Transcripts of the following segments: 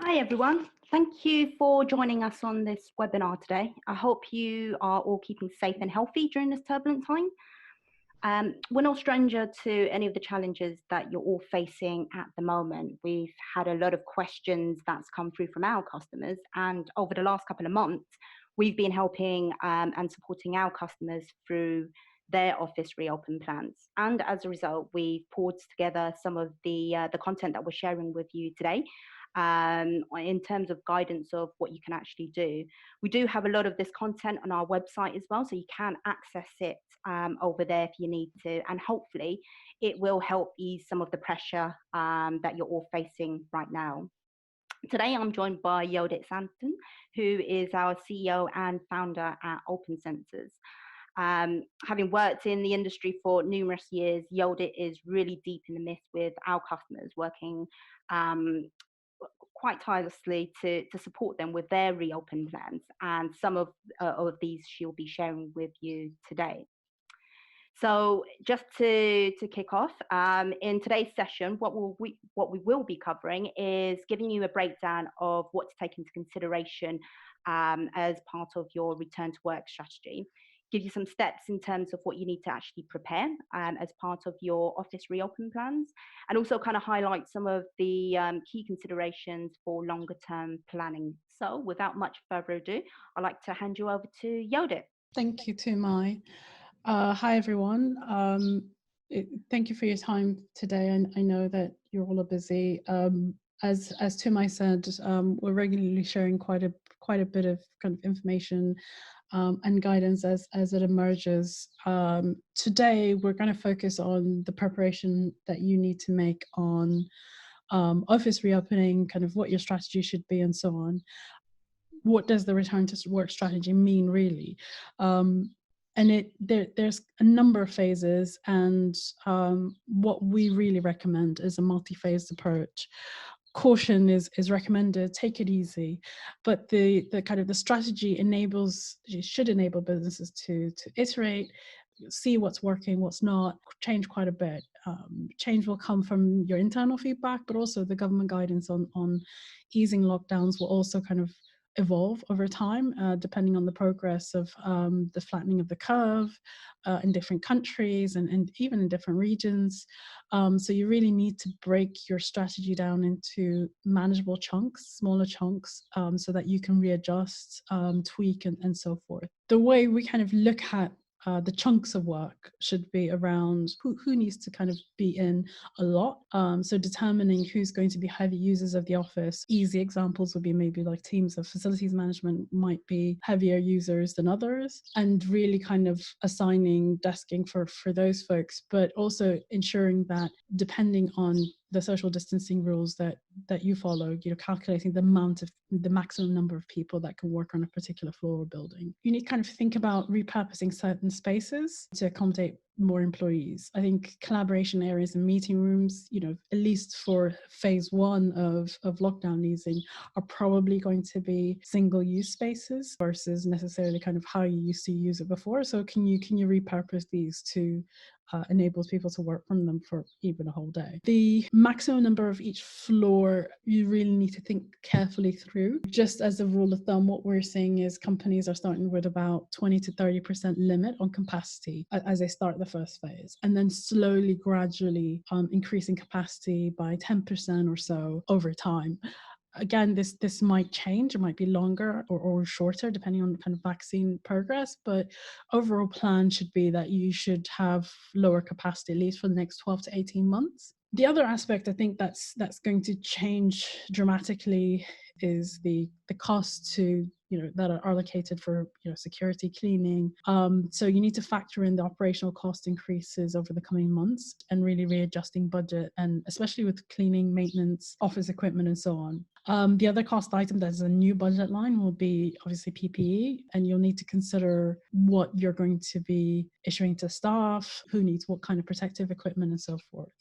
Hi everyone. Thank you for joining us on this webinar today. I hope you are all keeping safe and healthy during this turbulent time. We're no stranger to any of the challenges that you're all facing at the moment. We've had a lot of questions that's come through from our customers, and over the last couple of months, we've been helping and supporting our customers through their office reopen plans. And as a result, we've pulled together some of the content that we're sharing with you today in terms of guidance of what you can actually do. We do have a lot of this content on our website as well, so you can access it over there if you need to, and hopefully it will help ease some of the pressure that you're all facing right now. Today, I'm joined by Yodit Santon, who is our CEO and founder at OpenSensors. Having worked in the industry for numerous years, Yodit is really deep in the mist with our customers, working quite tirelessly to support them with their reopen plans. And some of these she'll be sharing with you today. So just to kick off, in today's session, what we will be covering is giving you a breakdown of what to take into consideration as part of your return to work strategy. Give you some steps in terms of what you need to actually prepare as part of your office reopen plans, and also kind of highlight some of the key considerations for longer term planning. So without much further ado, I'd like to hand you over to Yodit. Thank you, Tumai. Hi, everyone. Thank you for your time today. And I know that you're all busy. As Tumai said, we're regularly sharing quite a bit of kind of information and guidance as it emerges. Today, we're going to focus on the preparation that you need to make on office reopening, kind of what your strategy should be, and so on. What does the return to work strategy mean, really? And there's a number of phases, and what we really recommend is a multi-phased approach. Caution is recommended, take it easy, but the kind of the strategy should enable businesses to iterate, see what's working, what's not, change quite a bit. Change will come from your internal feedback, but also the government guidance on easing lockdowns will also kind of evolve over time, depending on the progress of the flattening of the curve in different countries and even in different regions. So you really need to break your strategy down into manageable chunks, smaller chunks, so that you can readjust, tweak, and so forth. The way we kind of look at the chunks of work should be around who needs to kind of be in a lot. So determining who's going to be heavy users of the office. Easy examples would be maybe like teams of facilities management might be heavier users than others, and really kind of assigning desking for those folks, but also ensuring that depending on the social distancing rules that you follow, calculating the maximum number of people that can work on a particular floor or building. You need to kind of think about repurposing certain spaces to accommodate more employees. I think collaboration areas and meeting rooms, at least for phase one of lockdown easing, are probably going to be single-use spaces versus necessarily kind of how you used to use it before. So can you repurpose these to enables people to work from them for even a whole day. The maximum number of each floor, you really need to think carefully through. Just as a rule of thumb, what we're seeing is companies are starting with about 20 to 30% limit on capacity as they start the first phase, and then slowly, gradually increasing capacity by 10% or so over time. Again, this might change. It might be longer or shorter depending on kind of vaccine progress, but overall plan should be that you should have lower capacity at least for the next 12 to 18 months. The other aspect I think that's going to change dramatically is the cost to that are allocated for security, cleaning. So you need to factor in the operational cost increases over the coming months and really readjusting budget, and especially with cleaning, maintenance, office equipment, and so on. The other cost item that's a new budget line will be obviously PPE, and you'll need to consider what you're going to be issuing to staff, who needs what kind of protective equipment, and so forth.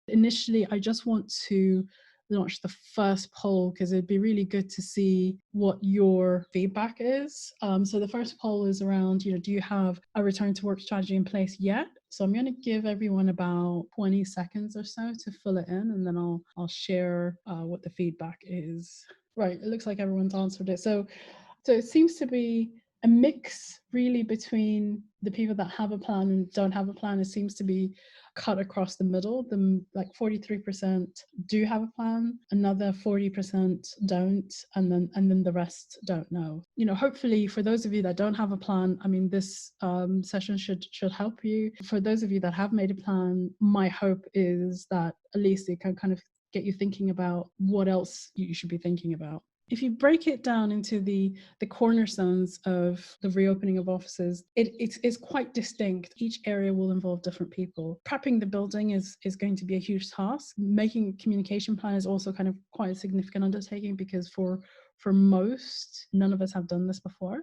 Initially, I just want to launch the first poll because it'd be really good to see what your feedback is. So the first poll is around, do you have a return to work strategy in place yet? So I'm going to give everyone about 20 seconds or so to fill it in, and then I'll share what the feedback is. Right. It looks like everyone's answered it. So it seems to be a mix really between the people that have a plan and don't have a plan. It seems to be cut across the middle. Like 43% do have a plan, another 40% don't, and then the rest don't know. You know, hopefully for those of you that don't have a plan, I mean, this session should help you. For those of you that have made a plan, my hope is that at least it can kind of get you thinking about what else you should be thinking about. If you break it down into the cornerstones of the reopening of offices, it's quite distinct. Each area will involve different people. Prepping the building is going to be a huge task. Making a communication plan is also kind of quite a significant undertaking, because for most, none of us have done this before.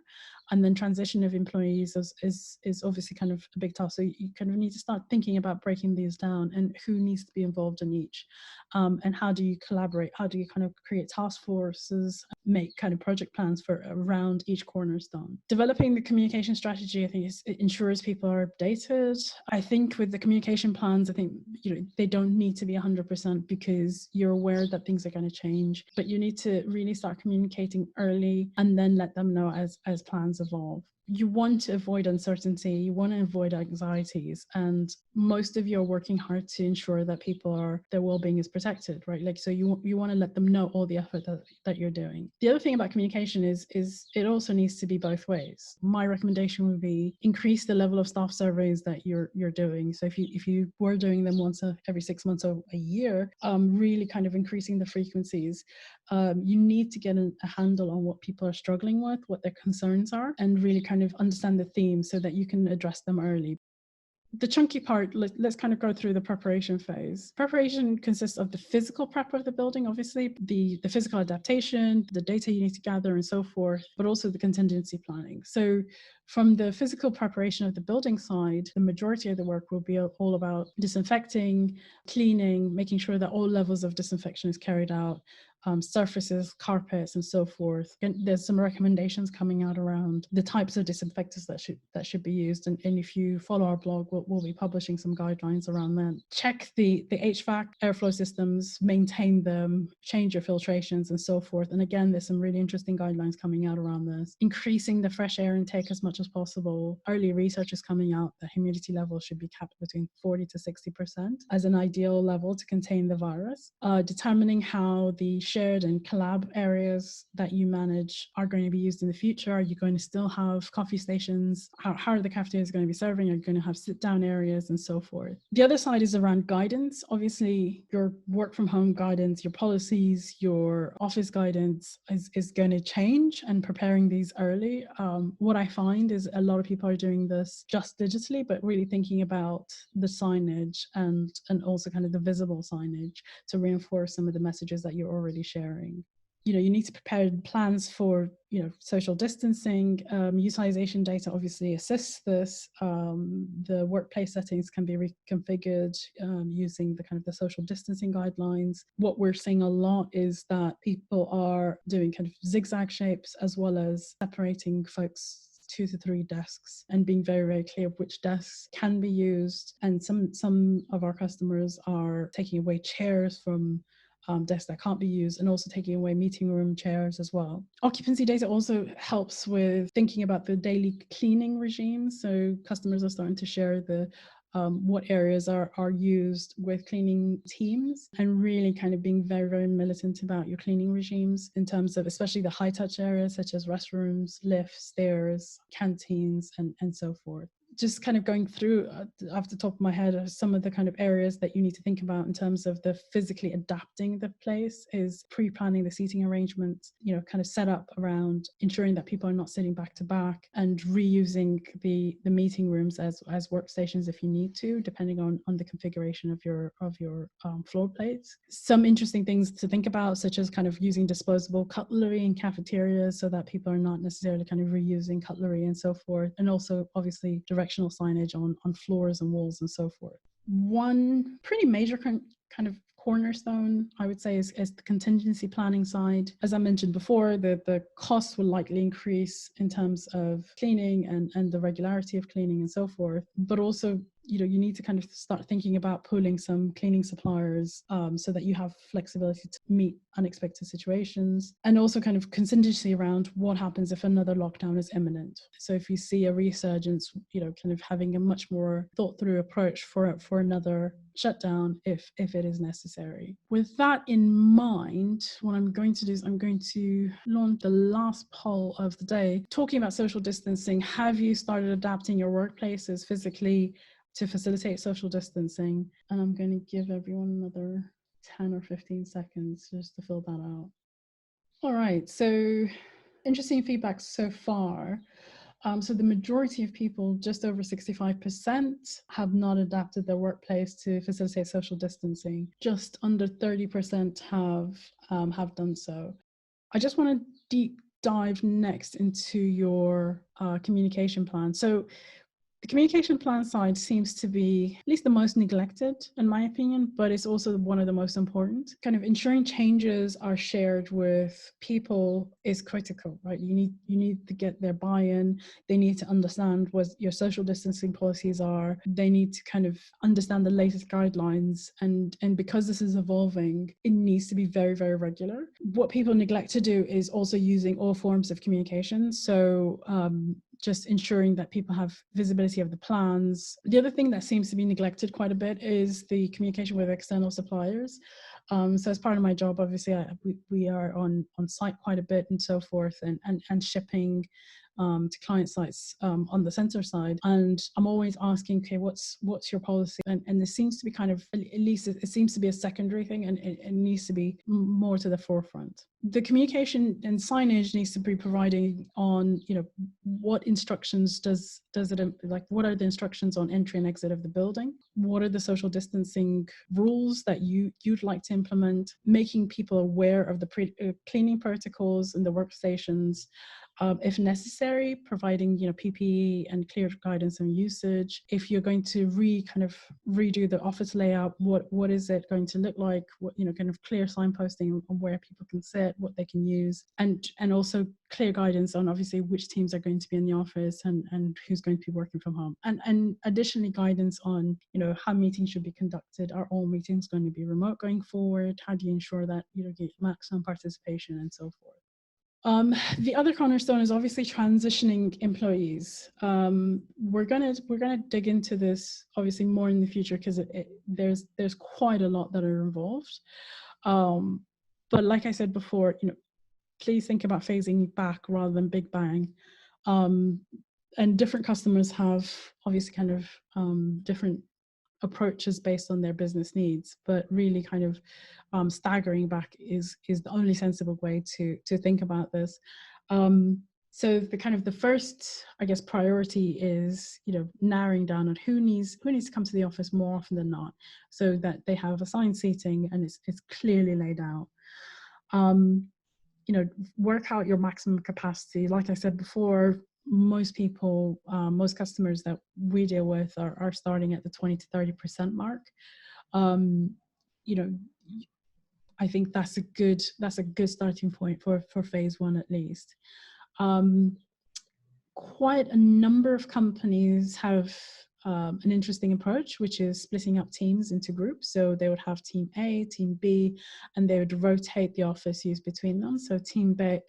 And then transition of employees is obviously kind of a big task. So you kind of need to start thinking about breaking these down and who needs to be involved in each. And how do you collaborate? How do you kind of create task forces, make kind of project plans for around each cornerstone? Developing the communication strategy, I think, it ensures people are updated. I think with the communication plans, I think, you know, they don't need to be 100% because you're aware that things are going to change, but you need to really start communicating early and then let them know as plans evolve. You want to avoid uncertainty, you want to avoid anxieties, and most of you are working hard to ensure that their well-being is protected, right? Like, so you want to let them know all the effort that you're doing. The other thing about communication is it also needs to be both ways. My recommendation would be increase the level of staff surveys that you're doing. So if you were doing them once every 6 months or a year, really kind of increasing the frequencies. You need to get a handle on what people are struggling with, what their concerns are, and really kind of understand the themes so that you can address them early. The chunky part, let's kind of go through the preparation phase. Preparation consists of the physical prep of the building, obviously, the physical adaptation, the data you need to gather and so forth, but also the contingency planning. So from the physical preparation of the building side, the majority of the work will be all about disinfecting, cleaning, making sure that all levels of disinfection is carried out, surfaces, carpets, and so forth. And there's some recommendations coming out around the types of disinfectants that should be used. And if you follow our blog, we'll be publishing some guidelines around that. Check the HVAC airflow systems, maintain them, change your filtrations, and so forth. And again, there's some really interesting guidelines coming out around this. Increasing the fresh air intake as much as possible. Early research is coming out that humidity levels should be capped between 40 to 60% as an ideal level to contain the virus. Determining how the shared and collab areas that you manage are going to be used in the future. Are you going to still have coffee stations? How are the cafeterias going to be serving? Are you going to have sit-down areas and so forth? The other side is around guidance. Obviously, your work from home guidance, your policies, your office guidance is going to change, and preparing these early. What I find is a lot of people are doing this just digitally, but really thinking about the signage and also kind of the visible signage to reinforce some of the messages that you're already sharing. You know, you need to prepare plans for, you know, social distancing. Utilization data obviously assists this. The workplace settings can be reconfigured using the kind of the social distancing guidelines. What we're seeing a lot is that people are doing kind of zigzag shapes, as well as separating folks 2 to 3 desks and being very, very clear which desks can be used. And some of our customers are taking away chairs from desks that can't be used, and also taking away meeting room chairs as well. Occupancy data also helps with thinking about the daily cleaning regime. So customers are starting to share the what areas are used with cleaning teams, and really kind of being very, very militant about your cleaning regimes in terms of especially the high touch areas such as restrooms, lifts, stairs, canteens, and so forth. Just kind of going through off the top of my head are some of the kind of areas that you need to think about in terms of the physically adapting the place is pre-planning the seating arrangements, you know, kind of set up around ensuring that people are not sitting back to back, and reusing the meeting rooms as workstations if you need to, depending on the configuration of your floor plates. Some interesting things to think about, such as kind of using disposable cutlery in cafeterias so that people are not necessarily kind of reusing cutlery and so forth, and also obviously directional signage on floors and walls and so forth. One pretty major kind of cornerstone, I would say, is the contingency planning side. As I mentioned before, the costs will likely increase in terms of cleaning and the regularity of cleaning and so forth, but also you need to kind of start thinking about pooling some cleaning suppliers, so that you have flexibility to meet unexpected situations, and also kind of contingency around what happens if another lockdown is imminent. So if you see a resurgence, kind of having a much more thought through approach for another shutdown if it is necessary. With that in mind, what I'm going to do is I'm going to launch the last poll of the day, talking about social distancing. Have you started adapting your workplaces physically to facilitate social distancing? And I'm going to give everyone another 10 or 15 seconds just to fill that out. All right, so interesting feedback so far. So the majority of people, just over 65%, have not adapted their workplace to facilitate social distancing. Just under 30% have done so. I just want to deep dive next into your communication plan. So the communication plan side seems to be at least the most neglected, in my opinion, but it's also one of the most important. Kind of ensuring changes are shared with people is critical, right? You need to get their buy-in. They need to understand what your social distancing policies are. They need to kind of understand the latest guidelines. And because this is evolving, it needs to be very, very regular. What people neglect to do is also using all forms of communication. So just ensuring that people have visibility of the plans. The other thing that seems to be neglected quite a bit is the communication with external suppliers. So as part of my job, obviously, we are on site quite a bit and so forth, and shipping to client sites on the sensor side. And I'm always asking, okay, what's your policy? And this seems to be kind of, at least it seems to be a secondary thing, and it needs to be more to the forefront. The communication and signage needs to be providing on, what instructions does it, like, what are the instructions on entry and exit of the building? What are the social distancing rules that you'd like to implement? Making people aware of the cleaning protocols in the workstations. If necessary, providing PPE and clear guidance on usage. If you're going to redo the office layout, what is it going to look like? What, kind of clear signposting on where people can sit, what they can use, and also clear guidance on obviously which teams are going to be in the office and who's going to be working from home. And additionally, guidance on how meetings should be conducted. Are all meetings going to be remote going forward? How do you ensure that you get maximum participation and so forth? The other cornerstone is obviously transitioning employees. We're gonna dig into this obviously more in the future, because there's quite a lot that are involved. But like I said before, please think about phasing back rather than big bang. And different customers have obviously kind of different approaches based on their business needs, but really kind of staggering back is the only sensible way to think about this. So the first, I guess, priority is narrowing down on who needs to come to the office more often than not, so that they have assigned seating and it's clearly laid out. Work out your maximum capacity. Like I said before, most people, most customers that we deal with are starting at the 20 to 30% mark. I think that's a good starting point for phase one at least. Quite a number of companies have an interesting approach, which is splitting up teams into groups. So they would have team A, team B, and they would rotate the office use between them. So team A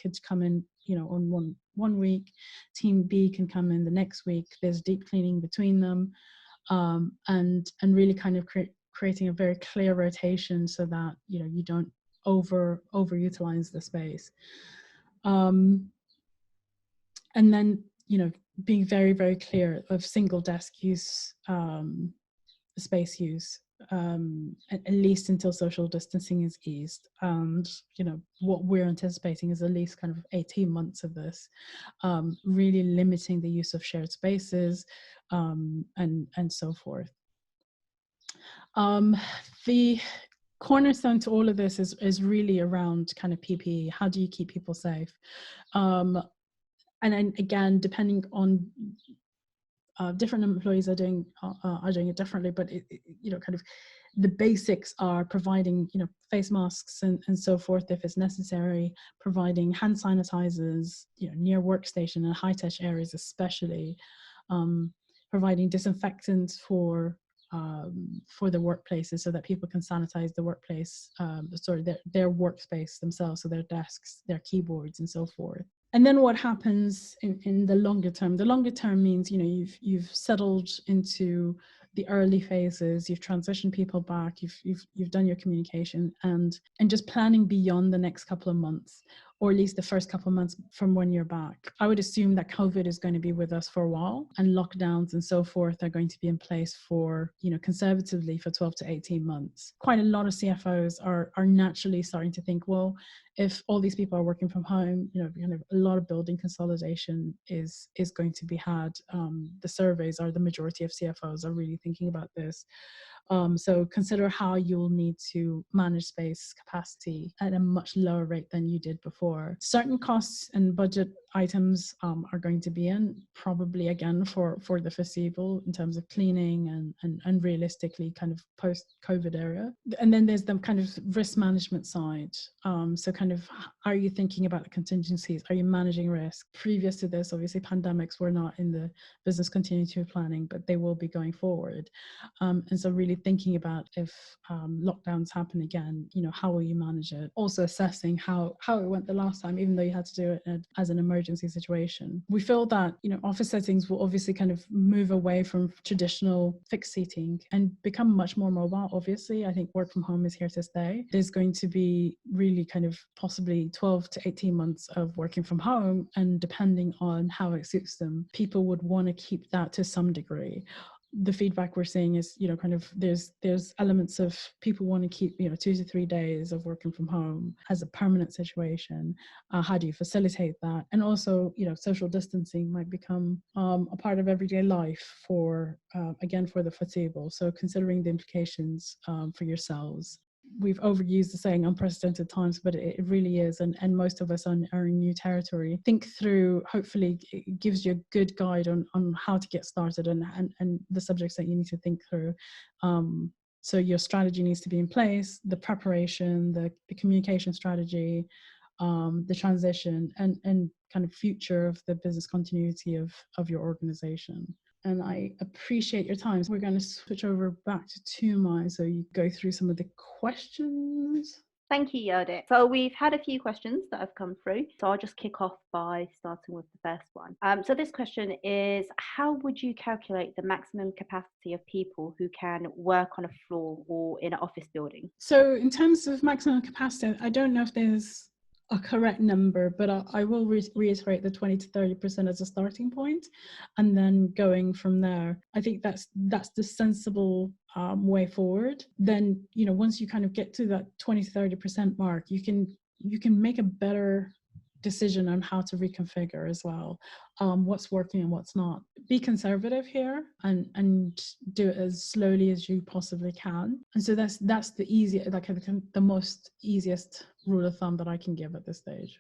could come in, on one week, team B can come in the next week. There's deep cleaning between them, and really kind of creating a very clear rotation so that you don't overutilize the space. And then being very, very clear of single desk use, space use, at least until social distancing is eased. And what we're anticipating is at least kind of 18 months of this, really limiting the use of shared spaces, and so forth. The cornerstone to all of this is really around kind of PPE. How do you keep people safe? And then again, depending on different employees are doing it differently, but kind of the basics are providing face masks and so forth if it's necessary, providing hand sanitizers near workstation and high touch areas especially, providing disinfectants for the workplaces so that people can sanitize the workplace, their workspace themselves, so their desks, their keyboards, and so forth. And then what happens in the longer term? The longer term means, you know, you've settled into the early phases, you've transitioned people back, you've done your communication, and just planning beyond the next couple of months, or at least the first couple of months from when you're back. I would assume that COVID is going to be with us for a while, and lockdowns and so forth are going to be in place for, you know, conservatively for 12 to 18 months. Quite a lot of CFOs are naturally starting to think, well, if all these people are working from home, you know, kind of a lot of building consolidation is going to be had. The surveys are, the majority of CFOs are really thinking about this. So consider how you'll need to manage space capacity at a much lower rate than you did before. Certain costs and budget items are going to be in, probably again for the foreseeable, in terms of cleaning and realistically kind of post-COVID era. And then there's the kind of risk management side. So kind of, are you thinking about the contingencies? Are you managing risk? Previous to this, obviously pandemics were not in the business continuity planning, but they will be going forward. And so really thinking about if lockdowns happen again, you know, how will you manage it? Also assessing how it went the last time, even though you had to do it as an emergency situation. We feel that, you know, office settings will obviously kind of move away from traditional fixed seating and become much more mobile. Obviously, I think work from home is here to stay. There's going to be really kind of possibly 12 to 18 months of working from home, and depending on how it suits them, people would want to keep that to some degree. The feedback we're seeing is, you know, kind of there's elements of people want to keep, you know, 2 to 3 days of working from home as a permanent situation. How do you facilitate that? And also, you know, social distancing might become a part of everyday life for again, for the foreseeable. So considering the implications for yourselves. We've overused the saying unprecedented times, but it really is. And most of us are in new territory. Think through, hopefully it gives you a good guide on how to get started and the subjects that you need to think through. So your strategy needs to be in place, the preparation, the communication strategy, the transition, and kind of future of the business continuity of your organization. And I appreciate your time. So we're going to switch over back to Tumai, so you go through some of the questions. Thank you, Yodit. So we've had a few questions that have come through. So I'll just kick off by starting with the first one. So this question is, how would you calculate the maximum capacity of people who can work on a floor or in an office building? So in terms of maximum capacity, I don't know if there's a correct number, but I will reiterate the 20 to 30% as a starting point, and then going from there. I think that's the sensible way forward. Then, you know, once you kind of get to that 20 to 30% mark, you can make a better decision on how to reconfigure as well, what's working and what's not. Be conservative here and do it as slowly as you possibly can. And so that's the easiest, like the most easiest rule of thumb that I can give at this stage.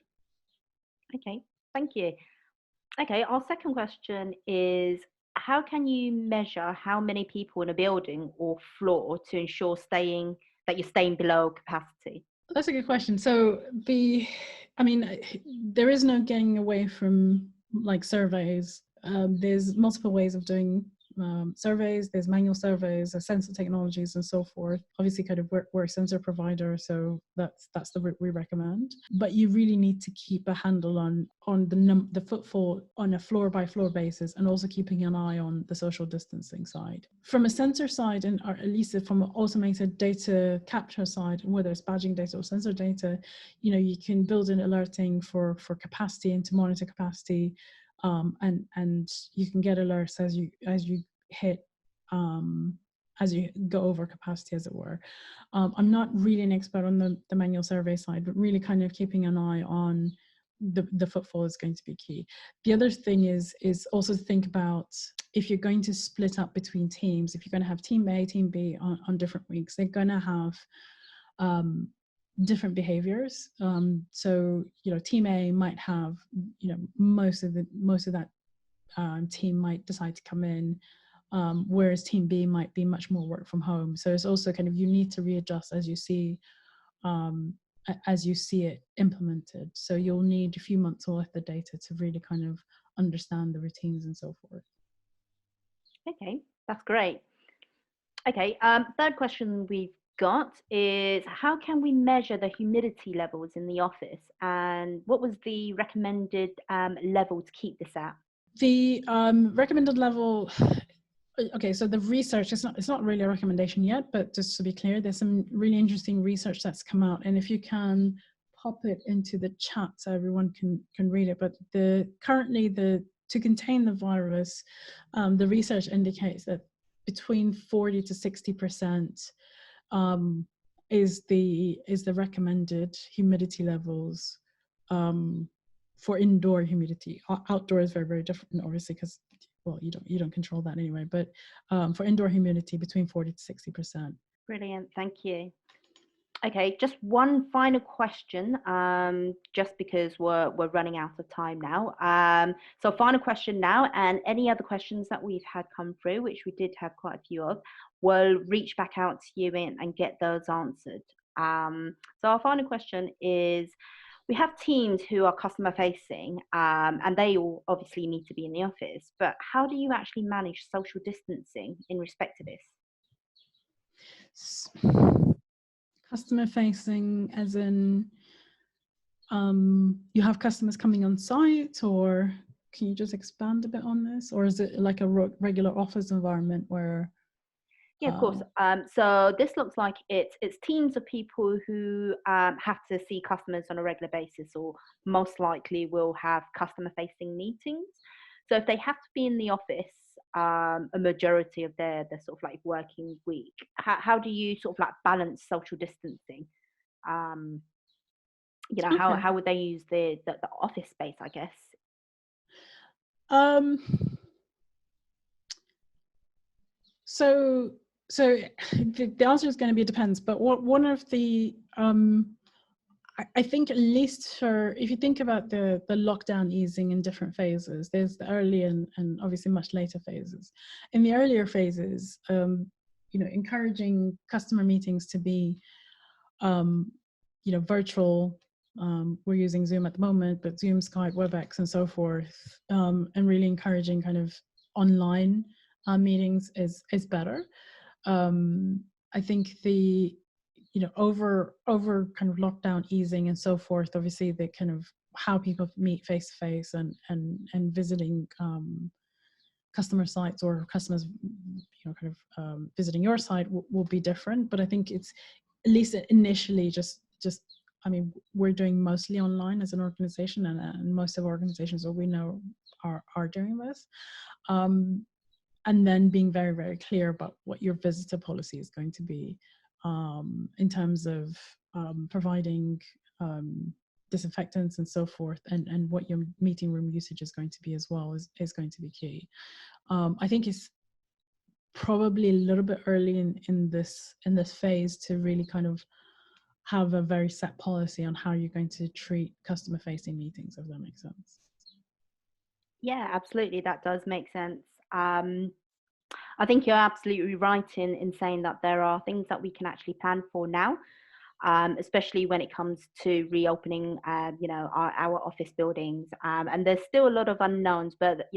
Okay, thank you. Okay, our second question is, how can you measure how many people in a building or floor to ensure that you're staying below capacity? That's a good question. So there is no getting away from like surveys. There's multiple ways of doing surveys. There's manual surveys, sensor technologies, and so forth. Obviously, kind of we're a sensor provider, so that's the route we recommend. But you really need to keep a handle on the footfall on a floor by floor basis, and also keeping an eye on the social distancing side. From a sensor side, or at least from an automated data capture side, whether it's badging data or sensor data, you know, you can build in alerting for capacity and to monitor capacity. And you can get alerts as you hit as you go over capacity, as it were. I'm not really an expert on the manual survey side, but really kind of keeping an eye on the footfall is going to be key. The other thing is also to think about, if you're going to split up between teams, if you're going to have team A, team B on different weeks, they're going to have different behaviors. So, you know, team A might have, you know, most of that team might decide to come in, whereas team B might be much more work from home. So it's also kind of, you need to readjust as you see it implemented. So you'll need a few months worth of data to really kind of understand the routines and so forth. Okay, that's great. Okay, third question we've got is how can we measure the humidity levels in the office, and what was the recommended level to keep this at? The recommended level, okay, so the research, it's not really a recommendation yet, but just to be clear, there's some really interesting research that's come out, and if you can pop it into the chat so everyone can read it. But currently to contain the virus, the research indicates that between 40 to 60% is the recommended humidity levels for indoor humidity. Outdoor is very, very different, obviously, because well, you don't control that anyway. But for indoor humidity, between 40 to 60%. Brilliant, thank you. Okay, just one final question, just because we're running out of time now. So final question now, and any other questions that we've had come through, which we did have quite a few of, we'll reach back out to you and get those answered. So our final question is, we have teams who are customer facing, and they all obviously need to be in the office, but how do you actually manage social distancing in respect to this? Customer facing, as in you have customers coming on site, or can you just expand a bit on this? Or is it like a regular office environment where? Yeah, of course. So this looks like it's teams of people who have to see customers on a regular basis, or most likely will have customer-facing meetings. So if they have to be in the office a majority of their sort of like working week, how do you sort of like balance social distancing? Um, Okay. how would they use the office space, I guess? Um, so the answer is going to be depends, but one of the I think at least for, if you think about the lockdown easing in different phases, there's the early and obviously much later phases. In the earlier phases, encouraging customer meetings to be virtual. We're using Zoom at the moment, but Zoom, Skype, WebEx, and so forth, and really encouraging kind of online meetings is better. I think the over kind of lockdown easing and so forth, obviously the kind of how people meet face to face and visiting customer sites, or customers kind of visiting your site will be different. But I think it's, at least initially, just I mean, we're doing mostly online as an organization, and most of our organizations that we know are doing this. And then being very, very clear about what your visitor policy is going to be, in terms of providing disinfectants and so forth, and what your meeting room usage is going to be as well is going to be key. I think it's probably a little bit early in this phase to really kind of have a very set policy on how you're going to treat customer facing meetings, if that makes sense. Yeah, absolutely, that does make sense. I think you're absolutely right in saying that there are things that we can actually plan for now, especially when it comes to reopening, our office buildings. And there's still a lot of unknowns, but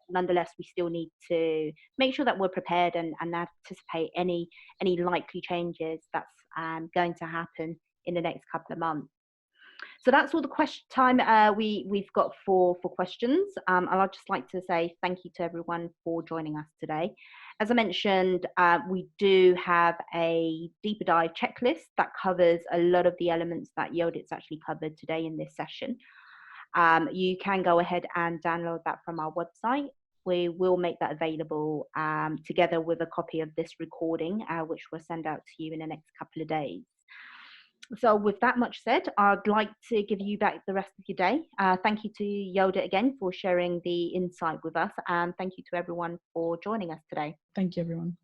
nonetheless, we still need to make sure that we're prepared and anticipate any likely changes that's going to happen in the next couple of months. So that's all the question time we've got for questions. And I'd just like to say thank you to everyone for joining us today. As I mentioned, we do have a deeper dive checklist that covers a lot of the elements that Yodit's actually covered today in this session. You can go ahead and download that from our website. We will make that available together with a copy of this recording, which we'll send out to you in the next couple of days. So with that much said, I'd like to give you back the rest of your day. Thank you to Yoda again for sharing the insight with us, and thank you to everyone for joining us today. Thank you, everyone.